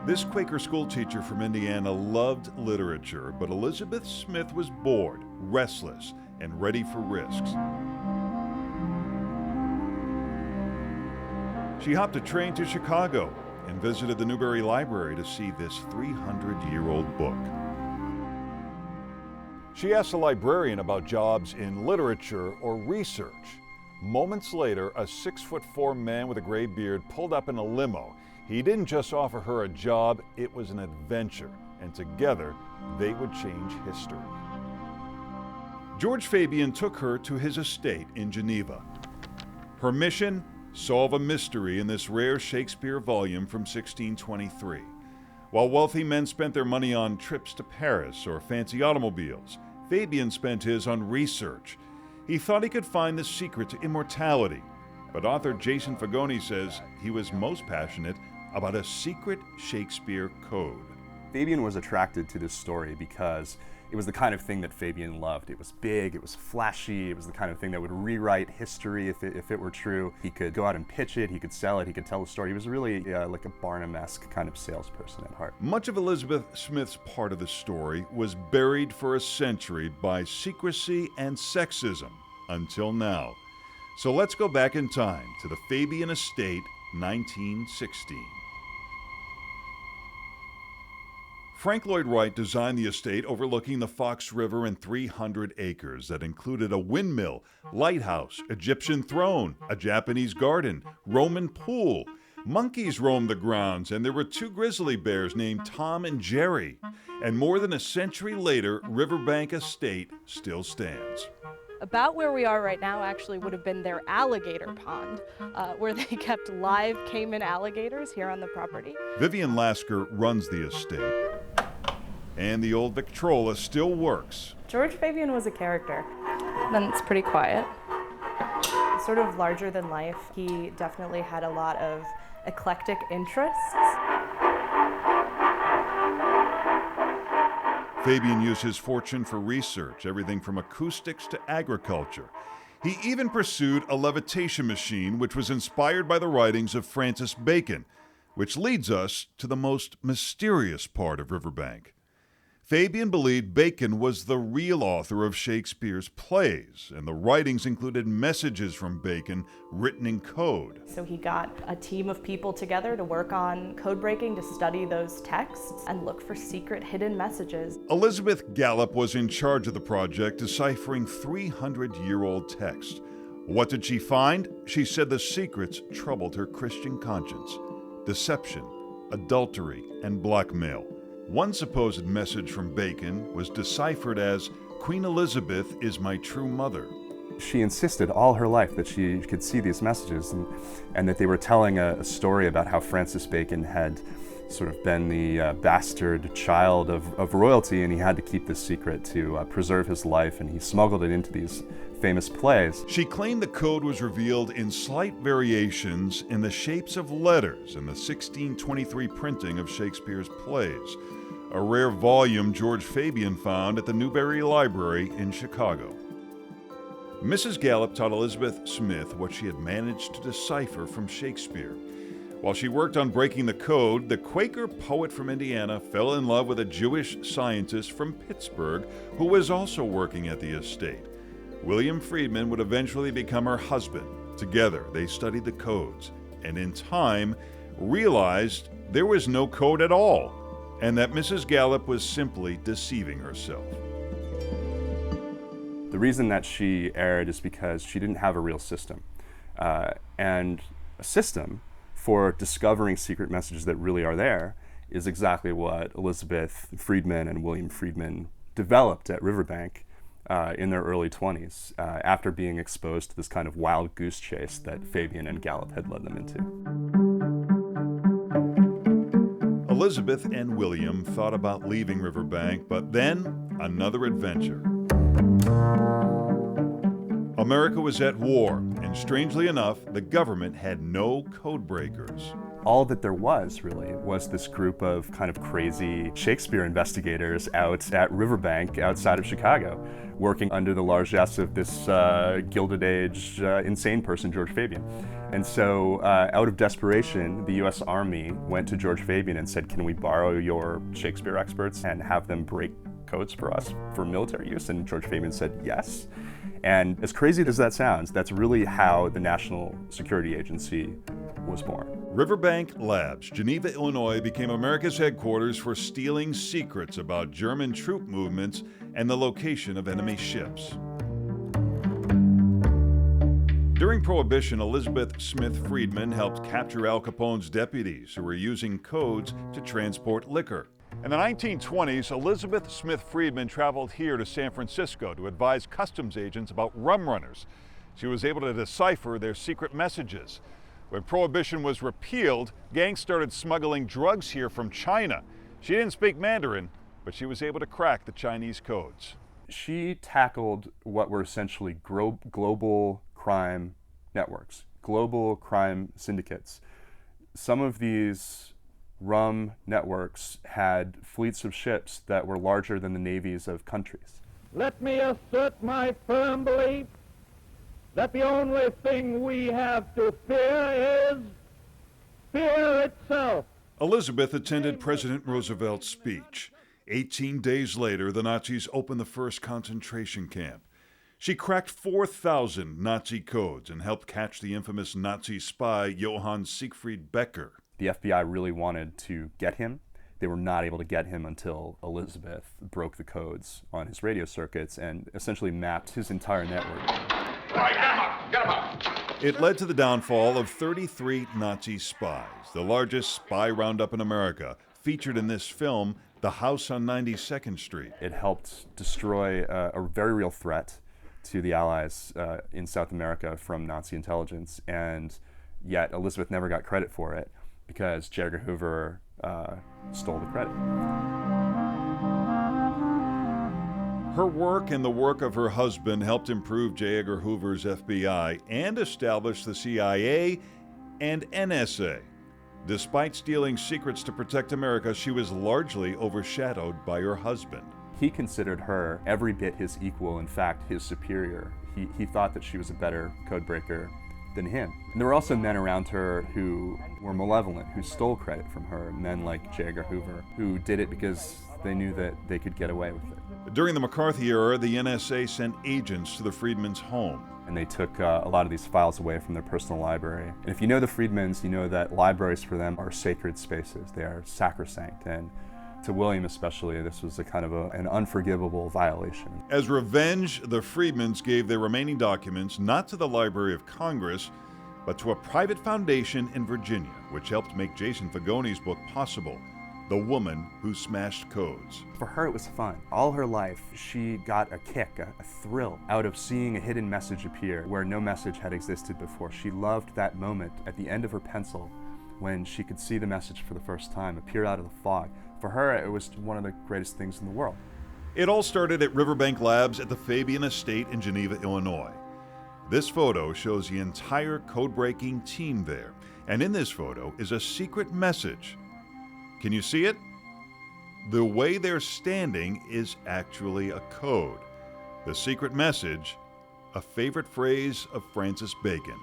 This Quaker schoolteacher from Indiana loved literature, but Elizabeth Smith was bored, restless, and ready for risks. She hopped a train to Chicago and visited the Newberry Library to see this 300-year-old book. She asked the librarian about jobs in literature or research. Moments later, a 6'4" man with a gray beard pulled up in a limo. He didn't just offer her a job, it was an adventure, and together they would change history. George Fabian took her to his estate in Geneva. Her mission? Solve a mystery in this rare Shakespeare volume from 1623. While wealthy men spent their money on trips to Paris or fancy automobiles, Fabian spent his on research. He thought he could find the secret to immortality, but author Jason Fagoni says he was most passionate about a secret Shakespeare code. Fabian was attracted to this story because it was the kind of thing that Fabian loved. It was big, it was flashy, it was the kind of thing that would rewrite history if it were true. He could go out and pitch it, he could sell it, he could tell a story. He was really like a Barnum-esque kind of salesperson at heart. Much of Elizabeth Smith's part of the story was buried for a century by secrecy and sexism, until now. So let's go back in time to the Fabian estate, 1916. Frank Lloyd Wright designed the estate overlooking the Fox River and 300 acres that included a windmill, lighthouse, Egyptian throne, a Japanese garden, Roman pool. Monkeys roamed the grounds, and there were 2 grizzly bears named Tom and Jerry. And more than a century later, Riverbank Estate still stands. About where we are right now actually would have been their alligator pond, where they kept live Cayman alligators here on the property. Vivian Lasker runs the estate, and the old Victrola still works. George Fabian was a character. Then it's pretty quiet. Sort of larger than life. He definitely had a lot of eclectic interests. Fabian used his fortune for research, everything from acoustics to agriculture. He even pursued a levitation machine, which was inspired by the writings of Francis Bacon, which leads us to the most mysterious part of Riverbank. Fabian believed Bacon was the real author of Shakespeare's plays, and the writings included messages from Bacon written in code. So he got a team of people together to work on code breaking, to study those texts and look for secret hidden messages. Elizabeth Gallup was in charge of the project, deciphering 300-year-old text. What did she find? She said the secrets troubled her Christian conscience: deception, adultery, and blackmail. One supposed message from Bacon was deciphered as, "Queen Elizabeth is my true mother." She insisted all her life that she could see these messages and that they were telling a story about how Francis Bacon had sort of been the bastard child of royalty, and he had to keep this secret to preserve his life, and he smuggled it into these famous plays. She claimed the code was revealed in slight variations in the shapes of letters in the 1623 printing of Shakespeare's plays, a rare volume George Fabian found at the Newberry Library in Chicago. Mrs. Gallup taught Elizabeth Smith what she had managed to decipher from Shakespeare. While she worked on breaking the code, the Quaker poet from Indiana fell in love with a Jewish scientist from Pittsburgh who was also working at the estate. William Friedman would eventually become her husband. Together, they studied the codes, and in time, realized there was no code at all, and that Mrs. Gallup was simply deceiving herself. The reason that she erred is because she didn't have a real system. And a system for discovering secret messages that really are there is exactly what Elizabeth Friedman and William Friedman developed at Riverbank in their early 20s, after being exposed to this kind of wild goose chase that Fabian and Gallup had led them into. Elizabeth and William thought about leaving Riverbank, but then another adventure. America was at war, and And strangely enough, the government had no code breakers. All that there was, really, was this group of kind of crazy Shakespeare investigators out at Riverbank outside of Chicago, working under the largesse of this Gilded Age insane person, George Fabian. And so, out of desperation, the US Army went to George Fabian and said, can we borrow your Shakespeare experts and have them break codes for us for military use? And George Fabian said yes. And as crazy as that sounds, that's really how the National Security Agency was born. Riverbank Labs, Geneva, Illinois, became America's headquarters for stealing secrets about German troop movements and the location of enemy ships. During Prohibition, Elizabeth Smith Friedman helped capture Al Capone's deputies who were using codes to transport liquor. In the 1920s, Elizabeth Smith Friedman traveled here to San Francisco to advise customs agents about rum runners. She was able to decipher their secret messages. When Prohibition was repealed, gangs started smuggling drugs here from China. She didn't speak Mandarin, but she was able to crack the Chinese codes. She tackled what were essentially global crime networks, global crime syndicates. Some of these rum networks had fleets of ships that were larger than the navies of countries. Let me assert my firm belief that the only thing we have to fear is fear itself. Elizabeth attended President Roosevelt's speech. 18 days later, the Nazis opened the first concentration camp. She cracked 4,000 Nazi codes and helped catch the infamous Nazi spy Johann Siegfried Becker. The FBI really wanted to get him. They were not able to get him until Elizabeth broke the codes on his radio circuits and essentially mapped his entire network. All right, get him up! It led to the downfall of 33 Nazi spies. The largest spy roundup in America, featured in this film, The House on 92nd Street. It helped destroy a very real threat to the Allies in South America from Nazi intelligence, and yet Elizabeth never got credit for it because J. Edgar Hoover stole the credit. Her work and the work of her husband helped improve J. Edgar Hoover's FBI and establish the CIA and NSA. Despite stealing secrets to protect America, she was largely overshadowed by her husband. He considered her every bit his equal, in fact, his superior. He thought that she was a better codebreaker than him. And there were also men around her who were malevolent, who stole credit from her, men like J. Edgar Hoover, who did it because they knew that they could get away with it. During the McCarthy era, the NSA sent agents to the Friedmans' home. And they took a lot of these files away from their personal library. And if you know the Friedmans, you know that libraries for them are sacred spaces. They are sacrosanct. And to William especially, this was a kind of an unforgivable violation. As revenge, the Friedmans gave their remaining documents not to the Library of Congress, but to a private foundation in Virginia, which helped make Jason Fagoni's book possible, The Woman Who Smashed Codes. For her, it was fun. All her life, she got a kick, a thrill out of seeing a hidden message appear where no message had existed before. She loved that moment at the end of her pencil when she could see the message for the first time appear out of the fog. For her, it was one of the greatest things in the world. It all started at Riverbank Labs at the Fabian Estate in Geneva, Illinois. This photo shows the entire code-breaking team there, and in this photo is a secret message. Can you see it? The way they're standing is actually a code. The secret message, a favorite phrase of Francis Bacon: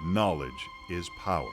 knowledge is power.